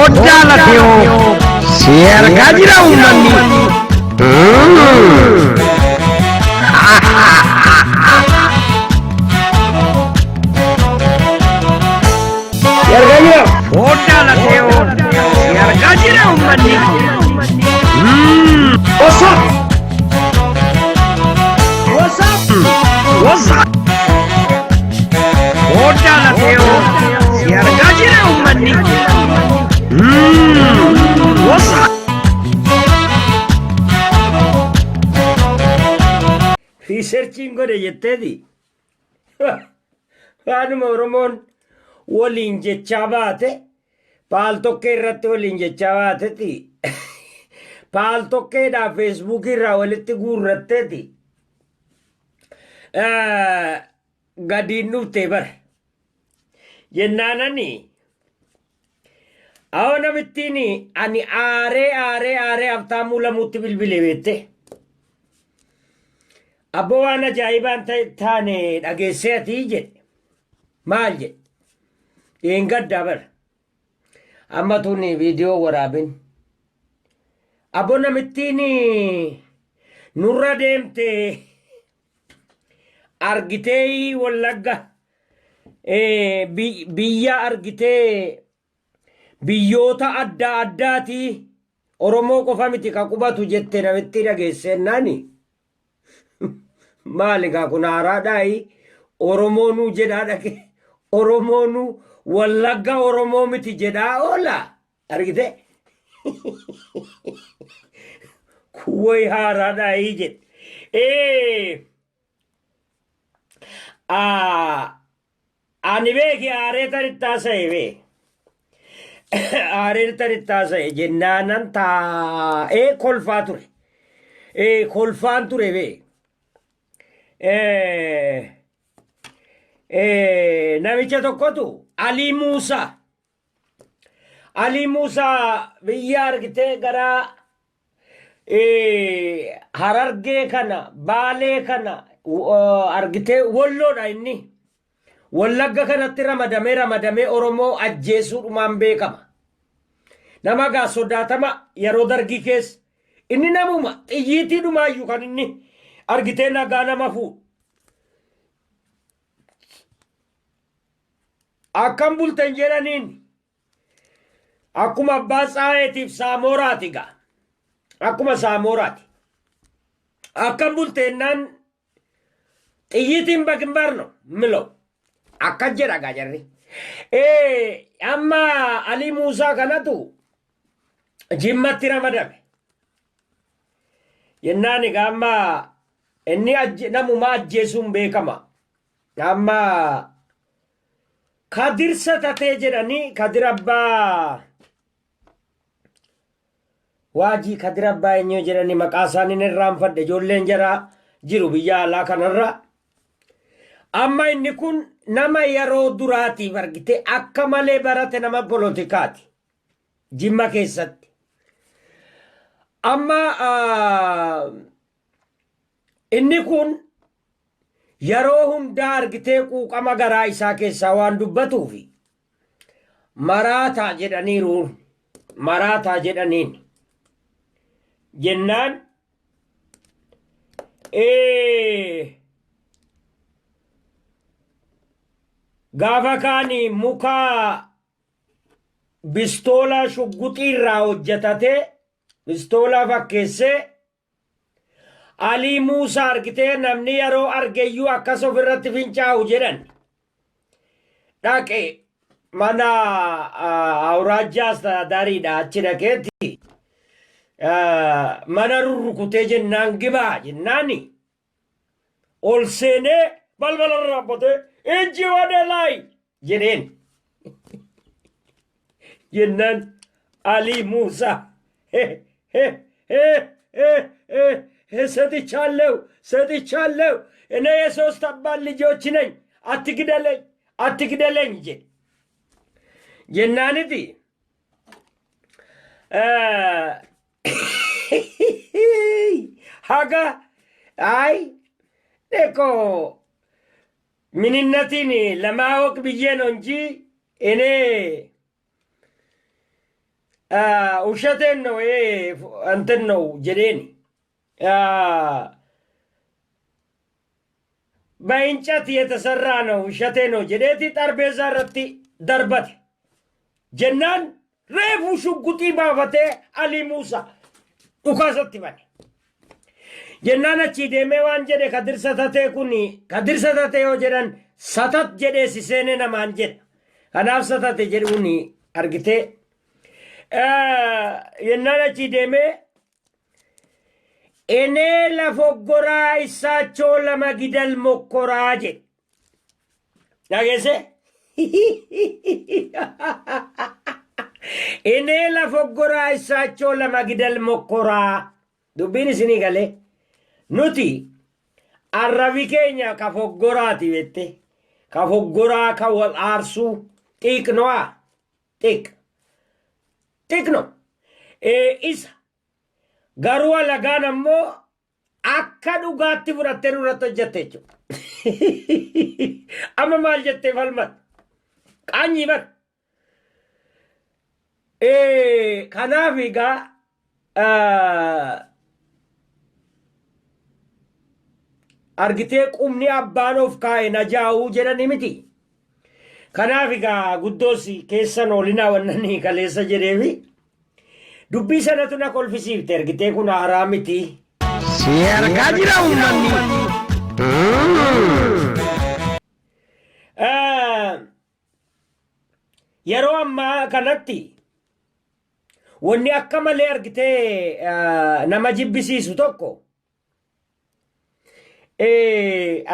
Oddalateo Serga jira ummanni Serga jira Oddalateo Serga jira ummanni What's up? What's up? What's up? Oddalateo Serga jira ummanni What's up? Researching go de yettedi. Waanuma Oromoon waliin jechaa baate paaltokkee irratti waliin jechaa baateeti. Paaltokkeedhaa feesbuukii irraa walitti guurratteeti. Gadiin dhuftee bara. Jennaanani Awo namittiin ani aaree Habtaamuu Lamuutti bilbilee beette. Abbo waan ajaa'ibaan taane dhageessee ati jedhe. Maal jedhe? Dheengaddaa bara. Amma tuni viidiyoo waraabin. Abbo namittiin nurra deemte argitee Wallagga biyya argitee biyyoota adda addaati Oromoo qofa miti ka qubatu jette namitti dhageessennaani. Maali gaa kun haaraadhaayi Oromoonuu jedhaa dhaqe Oromoonuu Wallagga Oromoo miti jedhaa oola argite kuwway haaraadhaayi jedhe. Ani beeki aaree tanitti haasa'e bee. Aareen tanitti haasa'e jennaanan taa'ee kolfaa ture. Kolfaan ture bee. Namicha tokkotu Alii Muusaa. Alii Muusaa biyya argitee gara Harargee kana Baalee kana argitee Wolloodha inni. Wallagga kanatti ramadamee Oromoo ajjeesuudhumaan beekama. Nama gaa sodaatama yeroo dargii keessa. Inni namuma xiyyiitiidhumaayyuu kan inni argitee nagaa nama fuudhu. Akkam bultan jedhaniin akkuma abbaa Tsaayeetiif Saamoraati gaa. Akkuma Saamoraati. Akkam bulteennaan xiyyiitiin bakin barno miloo. Akka jedha gaa jarri. Amma Alii Muusaa kanatu Jimmatti ramadame. Jennaan egaa amma inni namuma ajjeesuun beekama. Amma Kadirsa tatee jedhanii Kadir abbaa waajii Kadir abbaa eenyoo jedhanii maqaa isaanii irraanfadhe ijoolleen jaraa jiru biyya alaa kanarra. Amma inni kun nama yeroo duraatiif argite akka malee barate nama poolotikaati. Jimma keessatti. Amma inni kun yeroo hundaa argitee quuqama garaa isaa keessaa waan dubbatuufi maraataa jedhaniiruun maraataa jedhaniin jennaan gaafa kaanii mukaa bistoolaa shugguxii irraa hojjetatee bistoolaa fakkeessee Alii Muusaa argitee namni yeroo argeyyuu akkas ofirratti fincaa'u jedhan dhaqe mana awraajjaas daariidha achi dhaqeetti mana rurrukutee jennaan gibaa jennaani ol seenee balbala raabbatee ijji wadalaayi jedheen jennaan Alii Muusaa ሰጥቻለሁ እኔ የሶስት አባት ልጆች ነኝ አትግደለኝ ጀናንቲ ሀጋ አይ እኮ ምንነቴን ለማወቅ ብዬ ነው እንጂ እኔ ውሸቴን ነው ይሄ እንትን ነው ጀዴን በእንጨት የተሰራ ነው ውሸቴ ነው ጀዴቲ ጠረጴዛ ረቲ ደርበቴ ጀናን ሬፉ ሽጉጢ ባፈቴ አሊ ሙሳ ዱካሰtti bane jennaan achi deemee waan jedhe kadirsa tatee kun kadirsa tatee yoo jedhan satat jedhee si seene namaan jedha kanaaf satate jedhuun argitee jennaan achi deemee enee lafoggoraa isaachoo lama gidal mokkoraa jedhe dhageesse enee lafoggoraa isaachoo lama gidal mokkoraa dubbiin isinii galee nuti arrabi keenya ka foggoraati jette ka foggoraa ka wal aarsuu xiiqnoa xiiqno isa garuu alagaan ammoo akka dhugaatti fudhattee nurratti hojjette jechuudha amma maal jettee falmat qaanyii bar kanaaf egaa argitee qubni abbaan of kaa'e na jaa'uu jedhani miti kanaaf egaa guddoos keessan oolinaa wannanii kaleessa jedheefi dubbii sanatu na kolfisiifte argitee kun haaraa miti si argaa jira uummanni yeroo ammaa kanatti wanni akka malee argitee nama jibbisiisu tokko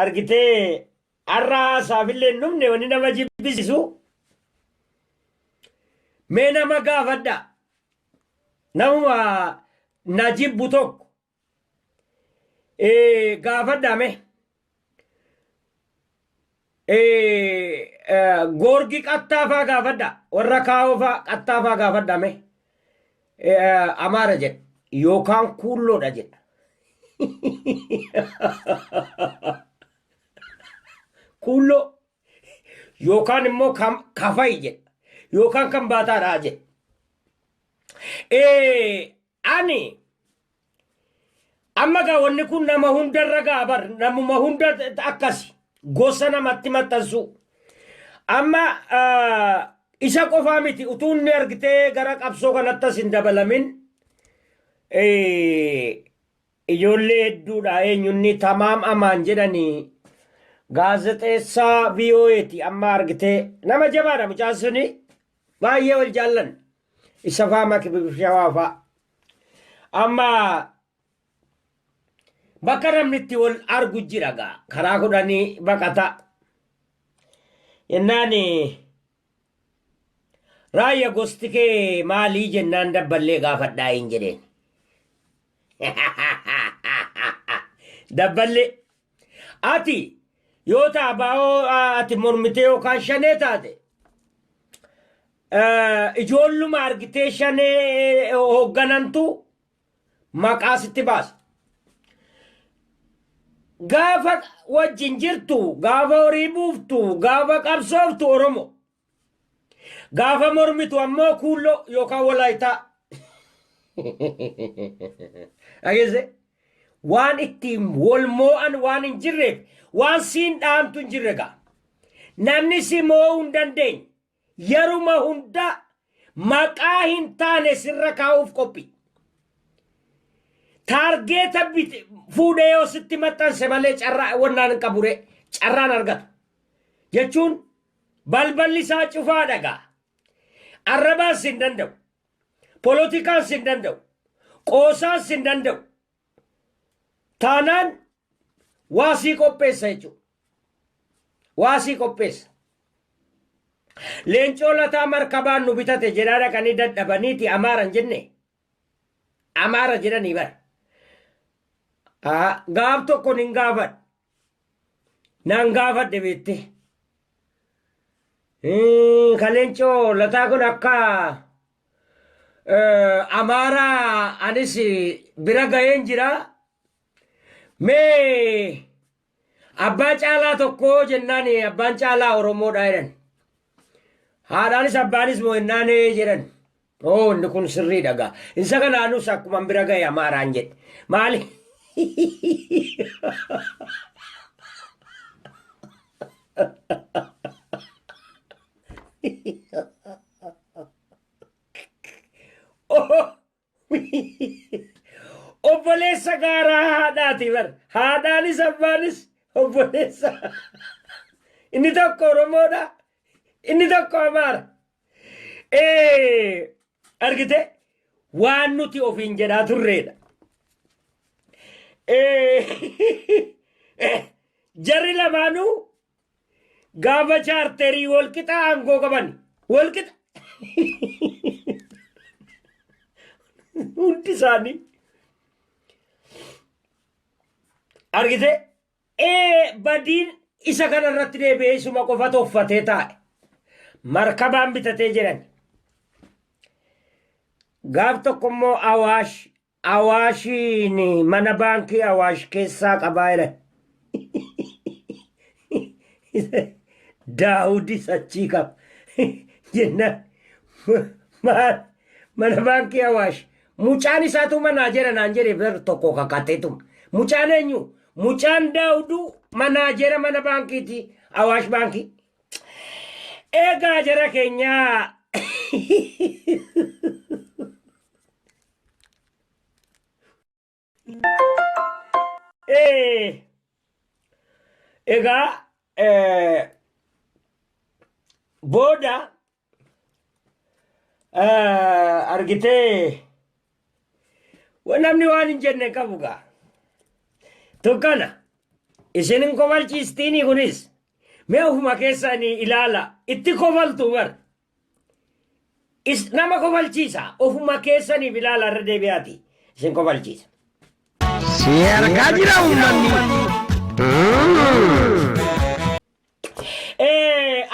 argitee arraa saafillee numne wanni nama jibbisiisu mee nama gaafadha nama na jibbu tokko gaafadhame goorgi qattaafaa gaafadha warra kaa'oofaa qattaafaa gaafadhame amaara jedha yookaan kuulloodha jedha kuulloo yookaan immoo kafay jedha yookaan kan baataadhaa jedha ani amma gaa wanni kun nama hundarra gaabar namuma hunda akkasi gosa namatti maxxansu amma isa qofaa miti utuunni argitee gara qabsoo kanattas hin dabalamin ijoollee hedduudha eenyunni tamaam amaan jedhanii gaazexeessaa VOA'ti amma argitee nama jabaadha mucaan suni baay'ee wal jaallan isa faama kibibshawaafa amma bakka namni itti wal argu jira gaa karaa kudhanii baqata yennaani raayya gosti kee maalii jennaan dabballee gaafadhaa hin jedheen dabballee ati yoo taabaa ati mormitee yookaan shanee taate ijoolluma argitee shanee hoogganantu maqaa sitti baasa gaafa wajjin jirtu gaafa horii buuftu gaafa qabsooftu oromo gaafa mormitu ammoo kuulloo yookaan walaayitaa ageze waan ittiin wal moo'an waan hin jirreef waan siin dhaamtu hin jirre gaa namni si moo'uu hin dandeenye yeruma hunda maqaa hin taane sirra kaa'uuf qophii taargeeta fuudhee yoo sitti maxxanse malee carraa wannaan hin qabure carraan argatu jechuun balballi isaa cufaa dhagaa arrabaan sin danda'u polotikaan sin danda'u qoosaan sin danda'u taanaan waasii qopheessa jechuudha waasii qopheessa leencoo lataa markabaan nu bitate jedhaa dhaqanii dadhabaniiti amaaran jenne amaara jedhanii bara gaaf tokkon hin gaafadhe naan gaafadhe beette kaleencoo lataa kun akka amaara anis bira ga'een jira mee abbaa caalaa tokko jennaan abbaan caalaa oromoodha jedhan haadhaanis abbaanis moo jennaanee jedhan Oo, inni kun sirriidha gaa. Isa kanaanus akkuma bira ga'e amaaraan jedhe. Maali? Obboleessa gaaraa haadhaati bar. Haadhaanis abbaanis obboleessa. Inni tokko Oromoodha. Inni tokko Amaara. Argite waan nuti ofiin jedhaa turreedha. Jarri lamaanuu gaafa chaarterii walqixa aangoo qaban. Walqixa. Hundi isaanii. Argite badiin isa kanarratti deebi'ee isuma qofa toffatee taa'e. Markabaan bitatee jiran. Gaaf tokko immoo Awaashiin mana baankii Awaash keessaa qabaa jiran. Daawudis achii qaba. Jennaan mana baankii Awaash. Mucaan isaatu manaa jira naan jedhe bir tokko kakaateetuma. Mucaan eenyu? Mucaan Daawuduu manaa jira mana baankiiti Awaash baankii. Egaa jara keenyaa. Egaa booda argitee namni waan hin jenne qabu gaa. Tokkana isinin kofalchiistiin kunis mee ofuma keessanii ilaala itti kofaltu bar. Nama kofalchiisa ofuma keessaniif ilaala irra deebi'aati isin kofalchiisa. Si argaa jira uummanni.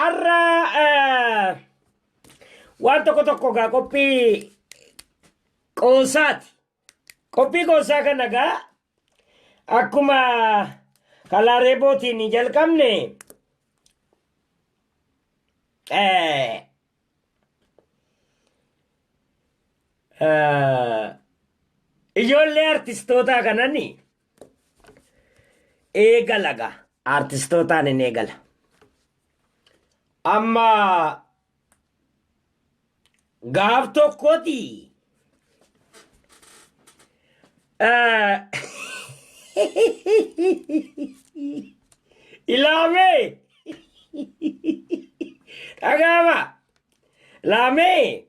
Arra waan tokko gaa qophii qoosaati. Qophii qoosaa kana gaa akkuma kalaaree bootiin jalqabne ijoollee artistootaa kanani eegala gaa artistootaan hin eegala. Amma gaaf tokkooti ilaamee dhagaama laamee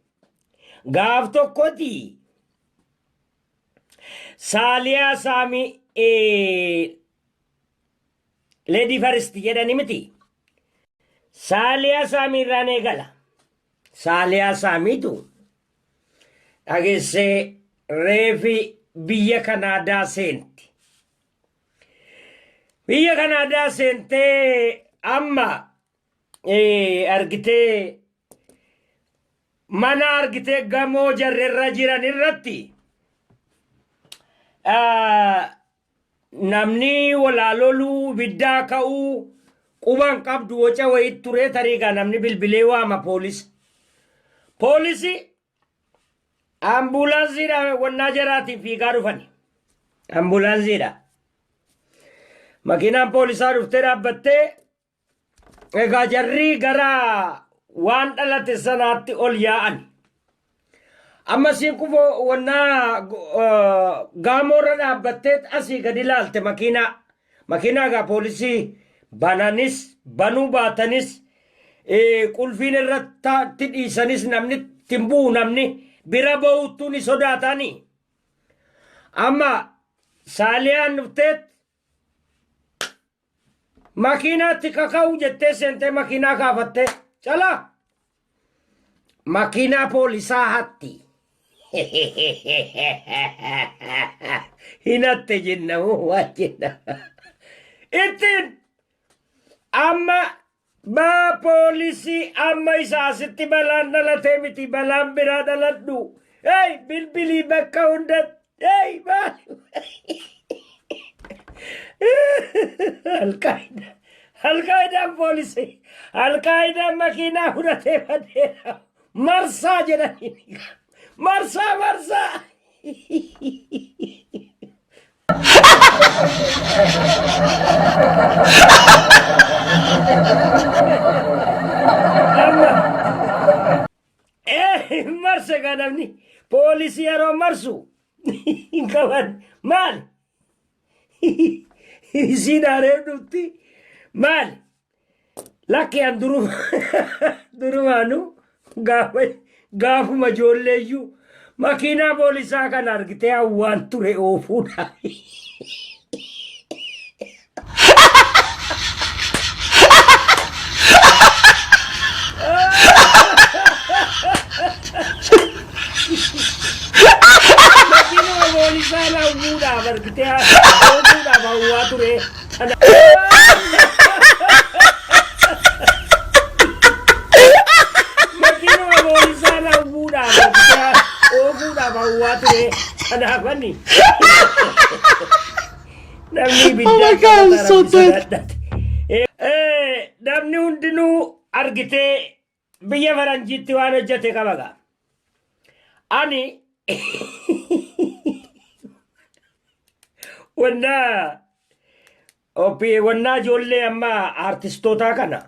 gaaf tokkooti Saaliyaa Saamii Lady First jedhani miti. Saaliyaa Saamii irraan eegala. Saaliyaa Saamiitu dhageessee reefi biyya Kanaadaa seenti. Biyya Kanaadaa seentee amma argitee mana argitee gamoo jarrerra jiran irratti namni walaaloluu biddaa ka'uu quban qabdu waca wayit turee tariigaa namni bilbilee waama poolisi ambulaansiidha wannaa jaraatiin fiigaa dhufani. Ambulaansiidha. Makiinaan poolisaa dhuftee dhaabbattee egaa jarrii gara waan dhalate sanaatti ol yaa'an. Amma siin kufoo wannaa gaamoorra dhaabbattee asii gadi ilaalte makiinaa gaa poolisii bananis banuu baatanis qulfiin irratti dhiisanis namni timbuu namni bira ba'uuttuu ni sodaatanii. Amma Saaliyaan dhufteet makiinaatti kaka'uu jettee seentee makiinaa kaafattee calaa makiinaa poolisaa hatti. Hinatte jennamu waan jenna. Ittiin amma baa poolisii amma isaa asitti balaan dhalatee miti balaan biraa dhaladhu. Hey bilbilii bakka hundat. Hey maali. Alkaidaan poolisi alkaidaan makiinaa fudhatee badeera marsaa jedhanii Marsa, marsa. Marsa kanamni. Polisi yeroo marsu. Kaban maal? Isiin areef dhufti. Maal? Lakki an durumaanu gaafuma ijoolleeyyuu makiinaa poolisaa kan argitee hawwaan ture oofuudha. Makiinaa poolisaa hawwuudhaaf argitee oofuudhaaf hawwaa ture. Kenapa my God, I'm so dead. Namni hundinuu argitee biyya faranjiitti waan hojjete qabaga. Ani wannaa ijoollee amma artistootaa kana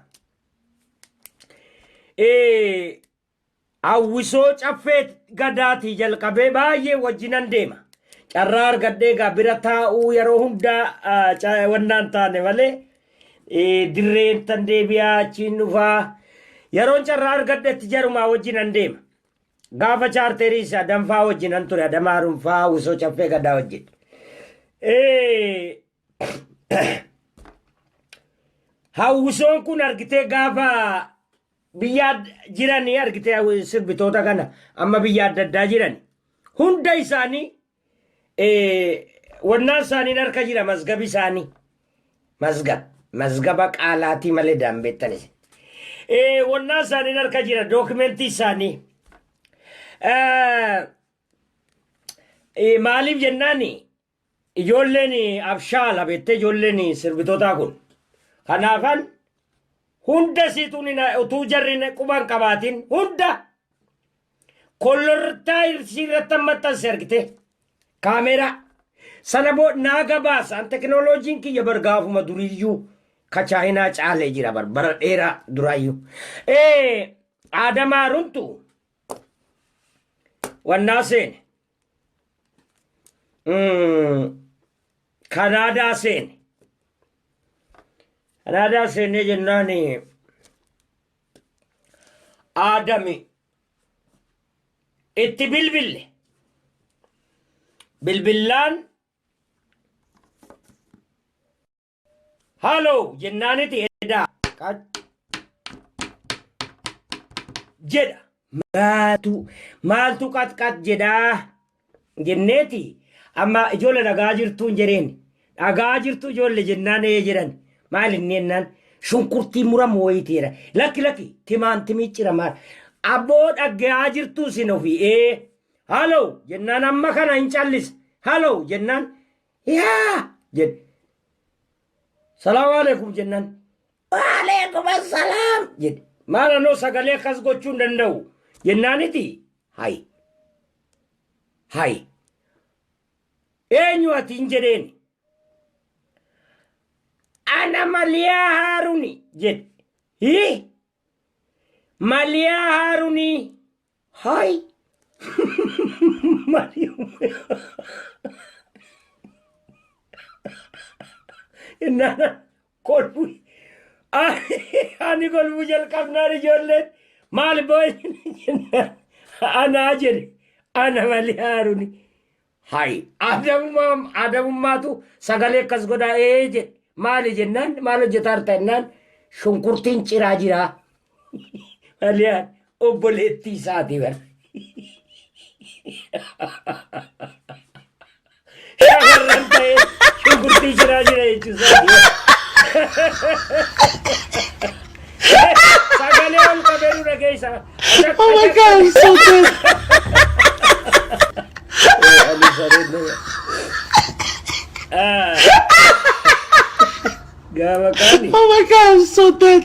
hawwisoo caffee gadaatii jalqabee baay'ee wajjinan deema. Carraa argadhee bira taa'uu yeroo hundaa wannaan taane malee dirreen tan deebi'aa achiin dhufaa yeroon carraa argadhetti jarumaa wajjinan deema. Gaafa chaarterii isaa danfaa wajjinan ture Adamaa Rumfaa hawwisoo caffee gadaa wajjin. Hawwisoon kun argitee gaafa biyya jiranii argitee sirbitoota kana amma biyya adda addaa jiran hunda isaanii wannaan isaanii harka jira mazgabi isaanii mazgaba qaalaatii malee daambeettanis wannaan isaanii harka jira dookumentii isaanii maaliif jennaani ijoolleen abshaala beettee ijoolleen sirbitootaa kun kanaafan hunda situun utuu jarri quban qabaatiin hunda kollortaa irratti maxxanse argite kaameraa sana naaga baasan teknooloojiin kiyya bargaafuma duriyyuu kachaayinaa caalee jira bara dheeraa duraayyuu Adamaa Rumtuu wannaa seene Kanaadaa seene jennaani Adami itti bilbillaan halo jennaaniti edaa jedha maaltu qatqat jedhaa jenneeti amma ijoollee dhagaa jirtuun jedheen dhagaa jirtu ijoollee jennaan jedhan maal inni jennaan shunkurtii muramu wayitiira lakki timaantimii cira maal abboo dhagaa jirtu sin ofii halo jennaan amma kana hin callis halo jennaan yaa jedhe salaamu alaikum jennaan waalaikum assalaam jedhe maal anoo sagalee akkas gochuun danda'u jennaaniti hay eenyu ati hin jedheeni ana Maliyaa Haaruni jedhe Maliyaa Haaruni hay innana kolbu ani kolbu jalqabnaan ijoolleen maal boy ana jedhe ana Maliyaa Haaruni hay adamummaatu sagalee akkas godhaa jedhe maali jennaan maal hojjetaa jirta jennaan shunkurtiin ciraa jira Maliyaan obboleettii isaati bar shamarran ta'e shunkurtii ciraa jira jechuusaati sagalee ol qabeeru dhageessa Oh my God, I'm so dead. Gawakani. Oh my God, I'm so dead.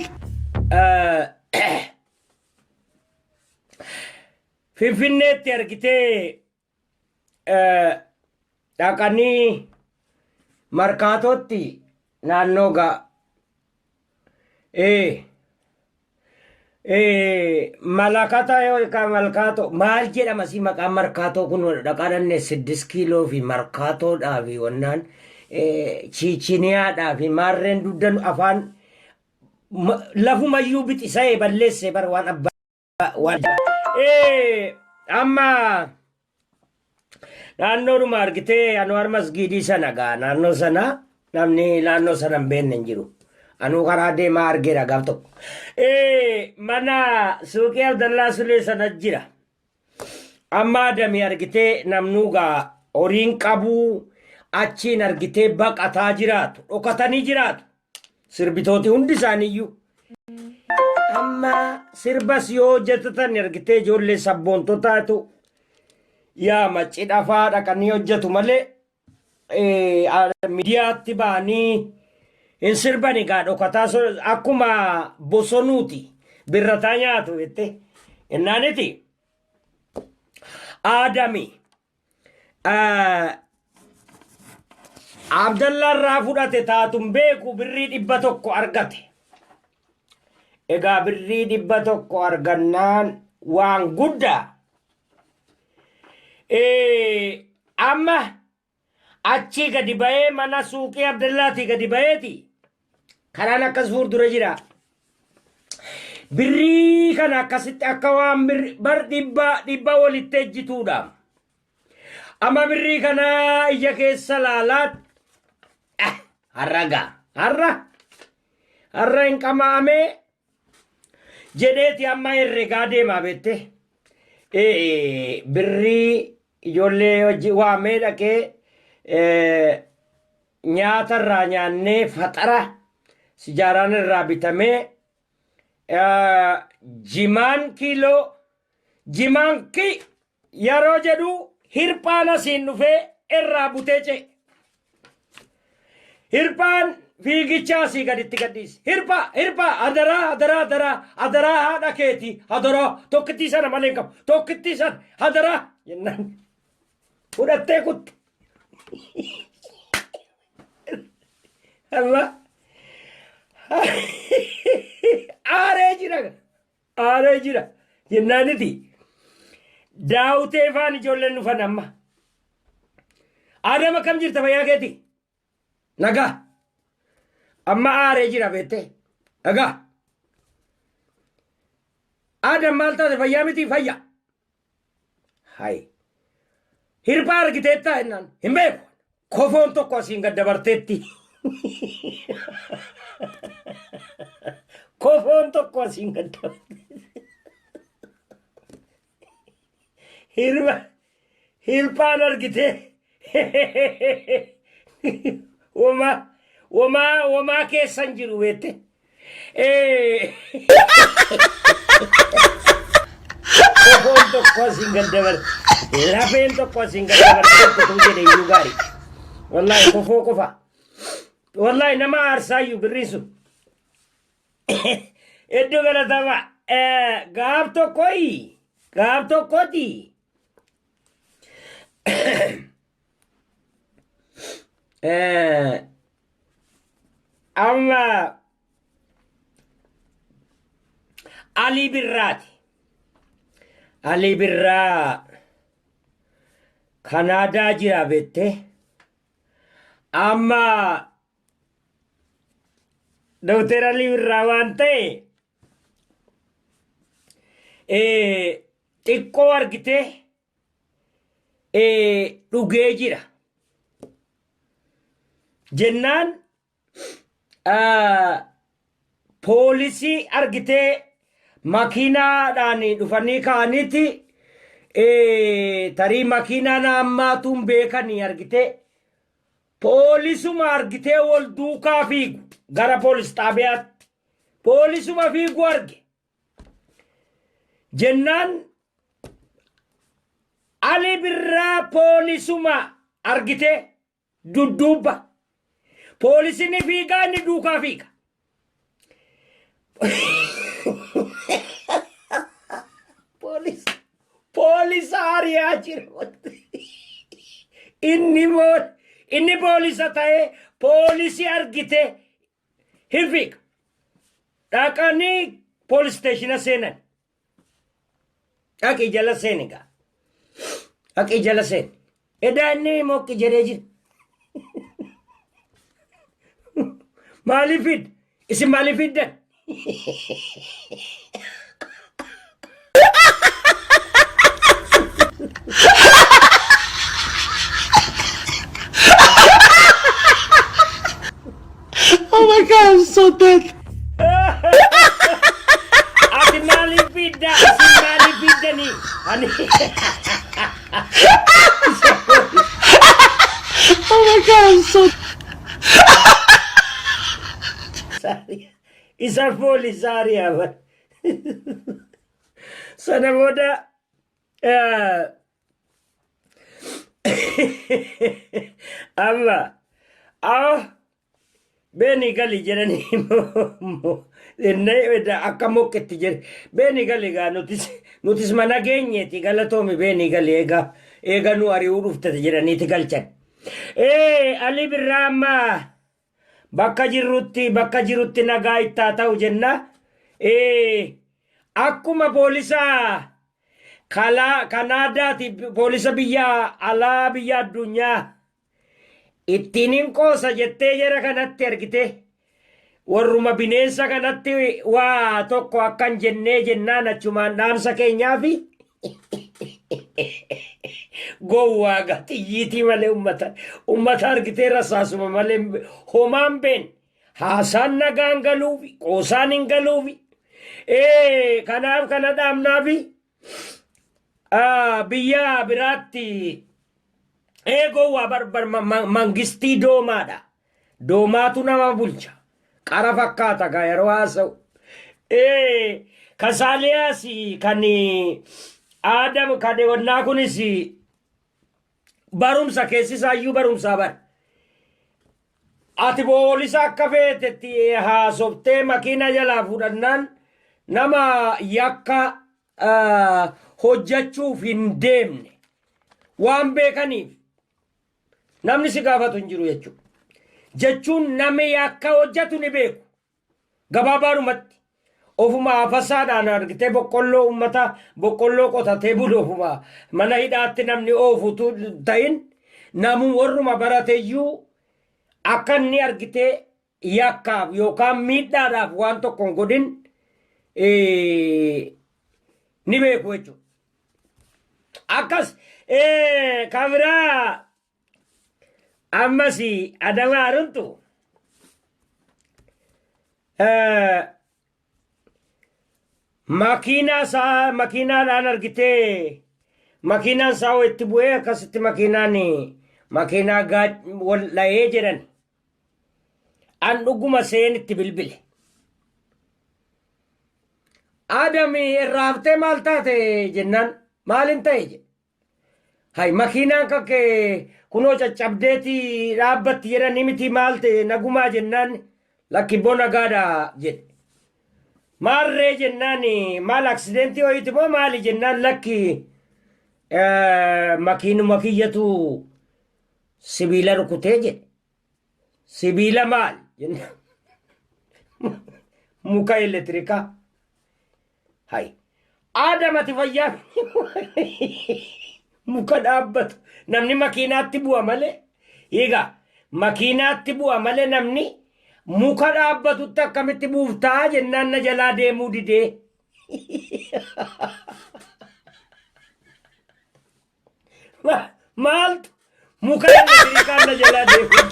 Finfinneetti argitee dhaqanii markaatootti naannoo malakata yookaan malkaatoo maal jedhama si maqaan markaatoo kun dhaqaadhanne 6 kiiloo fi markaatoodhaa fi wannaan chichiniyaadhaa fi maarreen duddan afaan lafumayyuu bixisee balleesse bar waan abbaa waan amma naannoodhuma argitee Anwar masgiidii sana gaa naannoo sana namni naannoo sana hin beekne hin jiru. Anuu karaa deemaa argeera gaaf tokko. Mana suuqii Abdallaa Sulee sana jira. Amma adamii argitee namnuu gaa horiin qabuu achiin argitee baqataa jiraatu dhokatanii jiraatu. Sirbitooti hundi isaaniiyyuu. Amma sirbas yoo hojjetatan argitee ijoollee sabboontotaatu yaa macci dhafaa dhaqanii hojjetu malee miidiyaatti ba'anii hin sirbani gaa dhokataa akkuma bosonuuti birrataa nyaatu jette innaaniti Adami Abdallaa irraa fudhate taatun beeku birrii 100 argate. Egaa birrii 100 argannaan waan guddaa. Amma achi gadi ba'ee mana suuqii Abdallaati gadi ba'eeti. Karaan akkas fuuldura jira. Birrii kana akkasitti akka waan bar dhibba walitti ejjituudha. Amma birrii kana ija keessa laalaat har'a hin qamaamee jedheeti amma herregaa deemaa beette. Birrii ijoollee hojii waamee dhaqee nyaata irraa nyaannee faxara sijaaraan irraa bitamee jimaan yeroo jedhu hirphaan asiin dhufee irraa butee ce'e. Hirphaan fiigicha asii gaditti gadhiise. Hirphaa hadaraa haadha keeti hadaraa tokkittii sana malee qabu tokkittii sana hadaraa jennaan fudhattee kutte. Allah aaree jira jennaaniti daawutee faan ijoolleen dhufan amma Adama kam jirta fayyaa keeti nagaa amma aaree jira beette nagaa Adam maal taate fayyaa miti fayya hay hirphaa argiteettaa jennaan hin beeku kofoon tokko asiin gad dabarteetti. Kofoon tokko asiin gad dabarteetti. Hirphaan argitee womaa keessan jiru beette. Kofoon tokko asiin gad dabarte lafeen tokko asiin gad dabarte kun jedhe iyyuu gaarii. Wallahi kofoo qofa. Wallahi nama aarsaayyuu birrii sun. Iddoo galatama gaaf tokkooti. Amma Ali Birraati. Ali Birraa Kanaadaa jira beette. Amma Dr. Ali Birraa waan ta'e xiqqoo argite dhugee jira jennaan poolisii argitee makiinaadhaan dhufanii ka'aniiti tarii makiinaan ammaatuun beekanii argitee poolisuma argitee wal duukaa fiigu gara poolis xaabiyaatti poolisuma fiigu arge jennaan Ali Birraa poolisuma argitee dudduubba poolisini fiigaa inni duukaa fiiga. jira. Inni poolisa ta'ee poolisii argite hin fiiqa. Dhaqanii poolis isteeshina seenan. Dhaqii jala seeni gaa. Dhaqii jala seeni. Edaa inni mokki jedhee jira. Maaliif fidda? Isin maaliif fiddan? Oh my God, I'm so dead. Ati maaliif fidda? Isin maaliif fiddanii? Ani Oh my God, I'm so sorry. Isa poolisaari abar. Sana booda amma beeni gali jedhanii akka mokketti jedhe beeni gali gaa nutis mana geenyeeti galatoomi beeni gali eega nu ari'uu dhuftate jedhaniiti galchan. Ali Birraa amma bakka jirutti nagaa ittaa ta'u jenna. Akkuma poolisa Kanaadaati poolisa biyya alaa biyya addunyaa ittiin hin qoosa jettee jara kanatti argite warruma bineensa kanatti waa tokko akkan jennee jennaan achumaan dhaamsa keenyaafi gowwaa gatiyyiitii malee ummata argitee rasaasuma malee homaan been haasaan nagaan galuufi qoosaan hin galuufi kanaaf kana dhaamnaafi biyya biraatti gowwaa barbar mangistii doomaadha. Doomaatu nama bulcha. Qara fakkaata gaa yeroo haasa'u. Kasaaliyaas kan Adam kan wannaa kunis barumsa keessisaayyuu barumsaa bara. Ati poolisa akka feetetti haasoftee makiina jalaa fudhannaan nama yakka hojjachuuf hin deemne waan beekaniif namni si gaafatu hin jiru jechuudha. Jechuun namni yakka hojjatu ni beeku. Gabaabaadhumatti ofuma fasaadhaan argitee boqqolloo ummata boqqolloo qotatee bulu ofuma mana hidhaatti namni oofutu ta'in namu warruma barateeyyuu akka inni argitee yakkaaf yookaan miidhaadhaaf waan tokko godhin ni beeku jechuudha. Akkas kabiraa ammas Adamaa Aruntu makiinaadhaan argitee makiinaan isaa itti bu'ee akkasitti makiinaa walla'ee jedhan an dhuguma seenitti bilbile. Adami irraaftee maal taate jennaan maalin ta'e jedhe. Hay makiinaan kakkee kunoo caccabdeeti dhaabbatti jedhanii miti maal ta'e nagumaa jennaan lakki bona gaadha jedhe. Maarree jennaan maal aksidentii ho'iti moo maali jennaan lakki makiinuma kiyyatu sibiila rukutee jedhe. Sibiila maal jennaan muka elektirikaa. Hay Adamati fayyaa muka dhaabbatu namni makiinaatti bu'a malee egaa makiinaatti bu'a malee namni muka dhaabbatutti akkamitti buuftaa jennaan na jalaa deemuu didee. Maaltu muka elektirikaa na jalaa deemuu.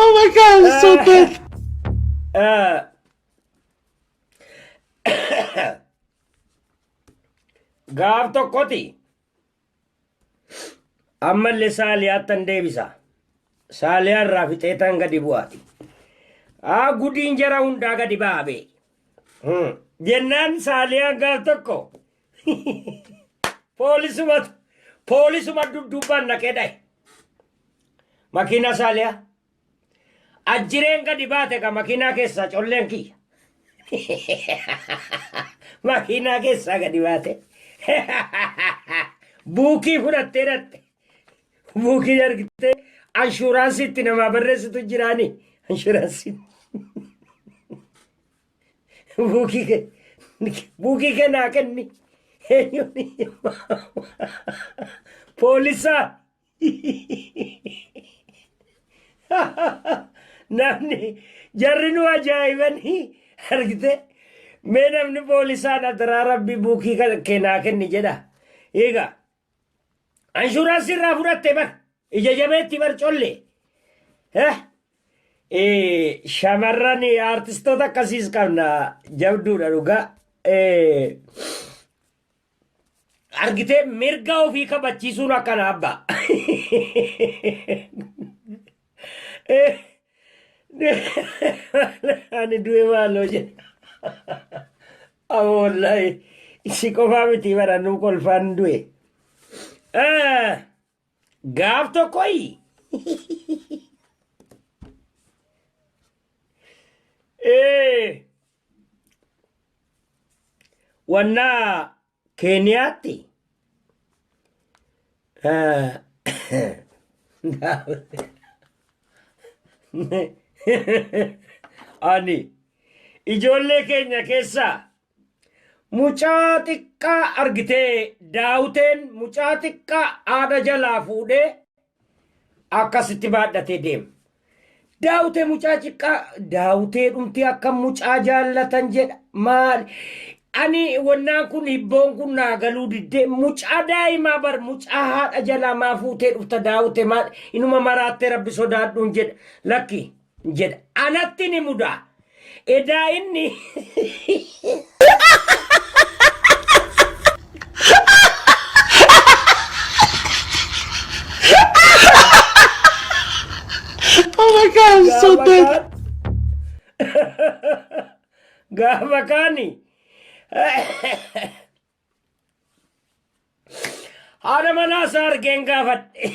Oh my God, I'm so dead. Gaaf tokkoti ammallee saaliyaattan deebisa. Saaliyaan raafixeetan gadi bu'aati. Gudiin jara hundaa gadi baabee. Jennaan saaliyaan gaaf tokko poolisuma duddubbaan naqee dhaye. Makiina saaliyaa ajjireen gadi baate ka makiinaa keessaa colleen kiyya Makiinaa keessaa gadi baate. Buukii fudhattee dhatte. Buukii argitee anshuuraansiitti namaa barreessitu jiraani. Anshuuraansiin. Buukii kennaa kenni. Poolisaa. Namni jarri nu ajaa'ibanii argite mee namni poolisaan adaraa rabbi buukii kennaa kenni jedha. Egaa anshuuraansii irraa fudhatte bar ija jabeetti bar colle. Shamarran artistoota akkasiis qabna jabduudha dhugaa. Argite mirga ofii kabachiisuun akkana abbaa. Ani du'e maaloo jedha. Wallahi isi qofaa miti barannuu kolfaan du'e. Gaaf tokkoyi. Wanna Keeniyaatti. Ani ijoollee keenya keessaa mucaa xiqqaa argitee daawuteen mucaa xiqqaa haadha jalaa fuudhee akkasitti baadhatee deema. Daawutee mucaa xiqqaa daawutee dhumti akka mucaa jaallatan jedha maali? Ani wannaan kun hibboon kun naa galuu diddee mucaa daa'imaa bar mucaa haadha jalaa maa fuutee dhufta daawute maal inuma maraattee rabbi sodaadhuun jedha lakki jedha anatti ni mudaa edaa inni Oh my God, I'm so dead. Gaafa kaani haadha manaa isaa argeen gaafadhe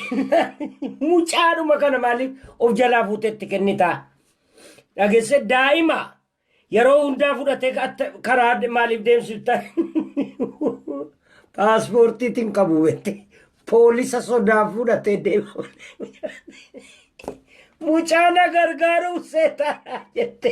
mucaadhuma kana maaliif of jalaa fuutetti kennitaa dhageesse daa'ima yeroo hundaa fudhatee karaa maaliif deemsifta paaspoortiitiin qabu wette poolisa sodaa fudhatee deema mucaa na gargaaruu seetaa jette.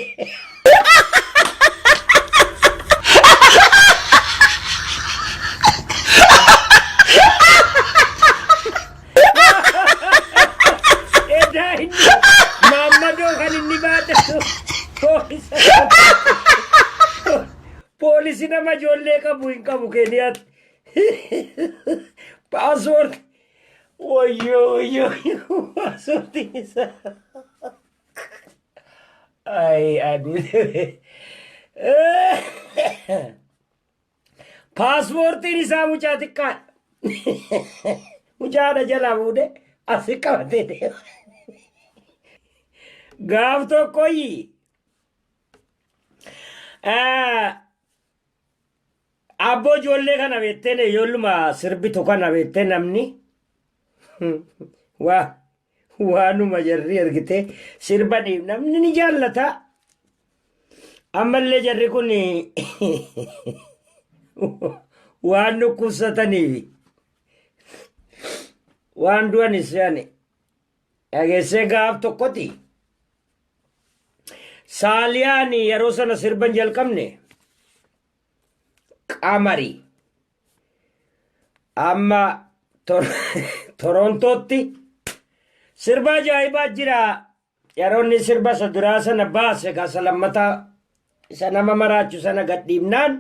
Polisi nama ijoollee qabu hin qabu Keeniyaatti. Paaspoortii. Wayyoo paaspoortiin isaa. Paaspoortiin isaa mucaa xiqqaadha. Mucaadha jalaa fuudhee asi qabatee deema. Gaaf tokkoyi. Abbo ijoollee kana beekteen ijoolluma sirbitu kana beektee namni waanuma jarri argitee sirba dhiib namni ni jaallata. Ammallee jarri kun waan dhukkubsataniif waan du'anis yaani dhageessee gaaf tokkoti. Saaliyaan yeroo sana sirban jalqabne qamari amma Torontootti sirba ajaa'ibaa jira. Yeroo inni sirba isa duraa sana baase gaasa lammataa isa nama maraachu sana gadhiibnaan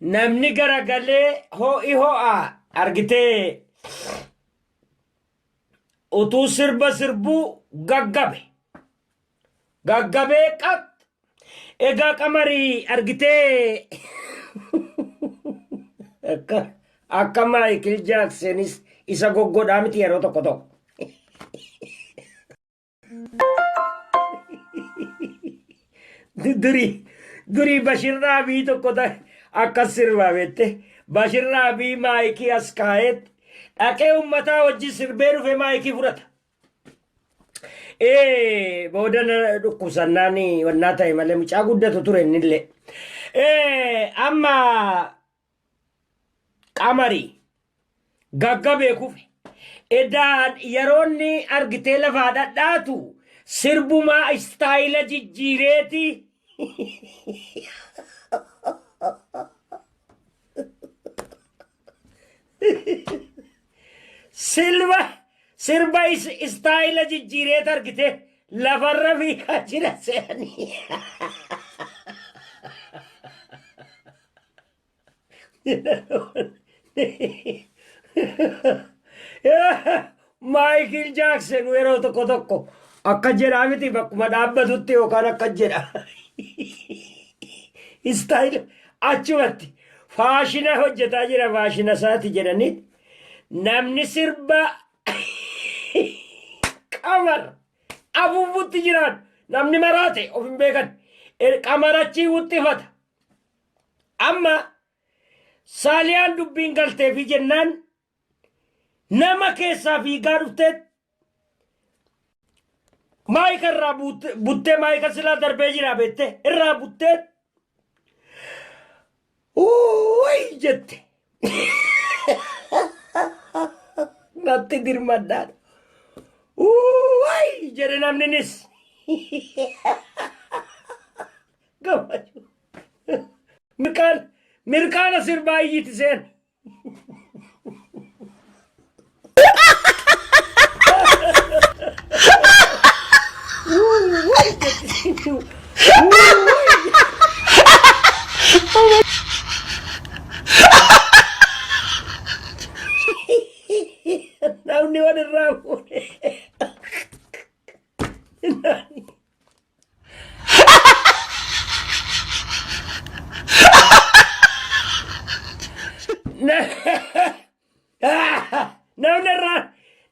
namni garagalee ho'i ho'a argitee utuu sirba sirbuu gaggabee qat egaa qamarii argitee akka Maayikil Jaaksenis isa goggodhaa miti yeroo tokko tokko. Durii Bashirraa bii tokko akkas sirbaa beette Bashirraa bii maayikii as kaa'eet dhaqee ummataa wajjin sirbee dhufe maayikii fudhata. booda dhukkubsannaani wannaa ta'e malee mucaa guddatu ture innillee. Amma qamarii gaggabee kufe. Edaan yeroonni argitee lafaa dhadhaatu sirbumaa istaayila jijjiireeti. Sirba istaayila jijjiireet argite lafarra fiikaa jira se'anii. Michael Jackson yeroo tokko akka jedhaa miti bakkuma dhaabbatutti yookaan akka jedha. Istaayila achumatti faashina hojjetaa jira faashina isaati jedhanii namni sirba qamar afuufutti jiraan namni maraate of hin beekan qamarachii wuxxifata. Amma saaliyaan dubbiin galteefi jennaan nama keessaa fiigaa dhufteet maayika irraa buttee maayika silaa darbee jira beette irraa butteet uwway jette. Natti dirmadhaan uwway jedhe namninis gammachuu mirkaana sirbaa iyyiti seen. Namni waan irraa fuudhe.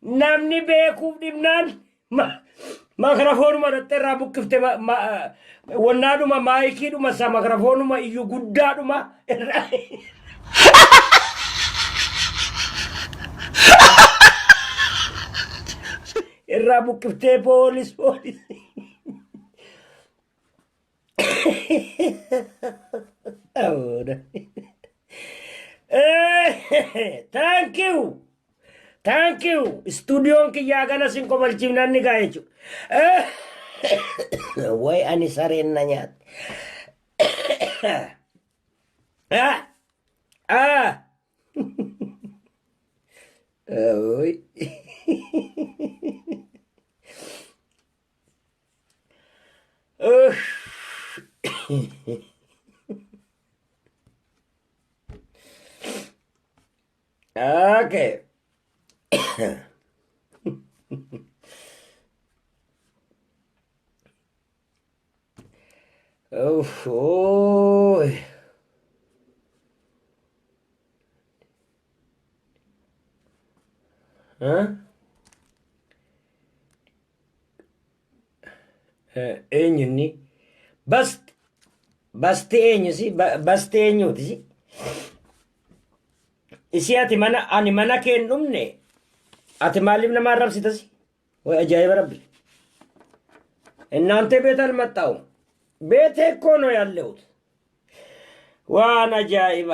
Namni beekuuf dhibnaan makarafoonuma dhattee irraa buqqifte wannaadhuma maayikiidhuma isaa makarafoonuma iyyuu guddaadhuma irraa buqqiftee poolis. Thank you. Studiyoon kiyyaa gana sin kobalchiifnan ni gaa jechuudha. Way ani sareen na nyaatte. Okay. Oh. Huh? Eenyuuni basti eenyu si basti eenyuuti si isi ati mana kee hin dhumne ati maaliif nama arrabsita si way ajaa'iba rabbi እናንተ ቤት አልመጣሁም ቤቴ እኮ ነው ያለሁት ዋን አጃኢባ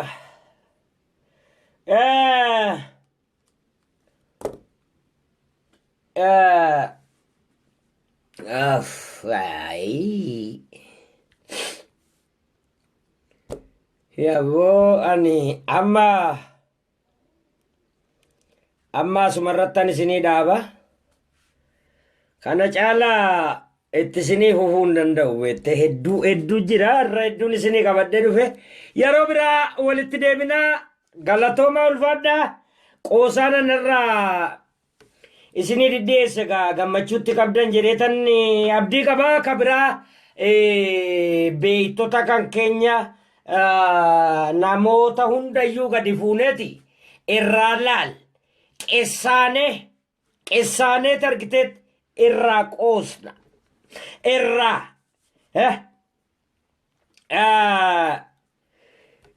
አይ ያቦ አኒ አማ ሱመረታን ሲኒ ዳባ kana caala itti isinii hufuu hin danda'u beekte hedduu jira irra hedduun isinii qabadhee dhufe yeroo biraa walitti deebinaa galatoomaa ulfaadhaa qoosaanan irraa isinii diddeesse gammachuutti qabdan jedheetan abdii qabaa ka biraa beektota kan keenya namoota hundayyuu gadi fuuneeti irraa laal qessaanee targiteet irraa qoosna irraa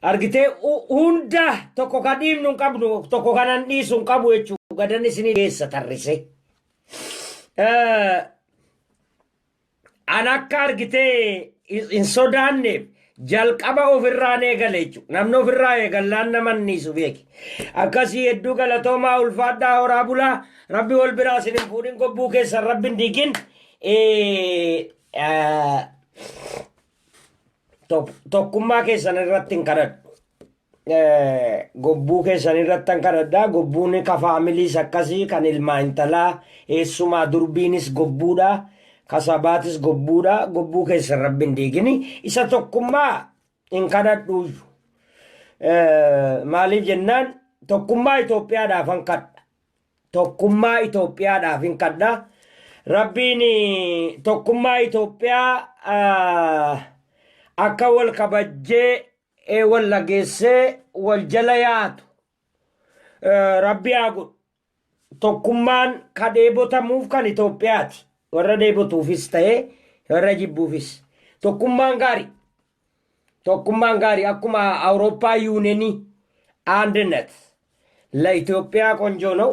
argitee hunda tokko kan dhiibnu hin qabnu tokko kanan dhiisu hin qabu jechuu gadan isinii keessa tarrise Anakka argitee hin sodaanneef jalqaba ofirraa eegale jechuudha. Namni ofirraa eegallaan nama anniisu beeki. Akkasii hedduu galatoomaa ulfaadhaa horaa bulaa. Rabbi wal biraa isin hin fuudhin gobbuu keessan rabbi hin diigin. Tokkummaa keessan irratti hin kadhadhu. Gobbuu keessan irratti hin kadhadhaa. Gobbuun ka faamiliis akkasii kan ilmaa intalaa eessumaa durbiinis gobbuudha. Kasabaatis gobbuudha. Gobbuu keessan rabbi hin diigini. Isa tokkummaa hin kadhadhu. Maaliif jennaan tokkummaa Itoophiyaadhaaf hin kadha. Tokkummaa Itoophiyaadhaaf hin kadha. Rabbiin tokkummaa Itoophiyaa akka wal kabajjee wal lageessee wal jala yaatu Rabbi haa godhu. Tokkummaan ka dheebotamuuf kan Itoophiyaati. Warra dheebotuufis ta'ee warra jibbuufis. Tokkummaan gaarii. Tokkummaan gaarii akkuma Awurooppaa yuunenii አንድነት ለኢትዮጵያ ቆንጆ ነው።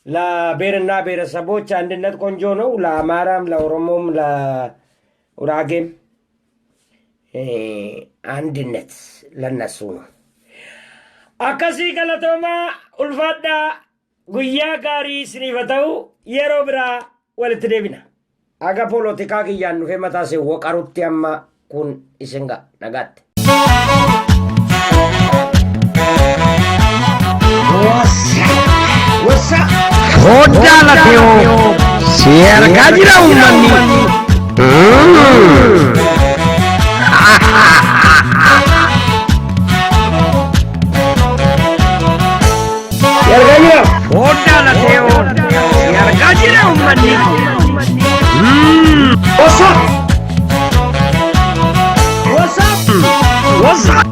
ለብሔርና ብሔረሰቦች አንድነት ቆንጆ ነው። ለአማራም፣ ለኦሮሞም፣ ለጉራጌም አንድነት ለነሱ ነው። አከሲ ገለቶማ ኡልፋዳ ጉያ ጋሪ ስኒፈተው የሮ ብራ ወልት ደቢና አጋ ፖለቲካ ክያኑ ፌመታሴ ወቀሩት ያማ ኩን ኢስንጋ ነጋት Hoda la teo, si arga jira umani. Hoda la teo, si arga jira umani. What's up? What's up? What's up?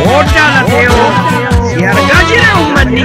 Hoda la teo, si arga jira umani.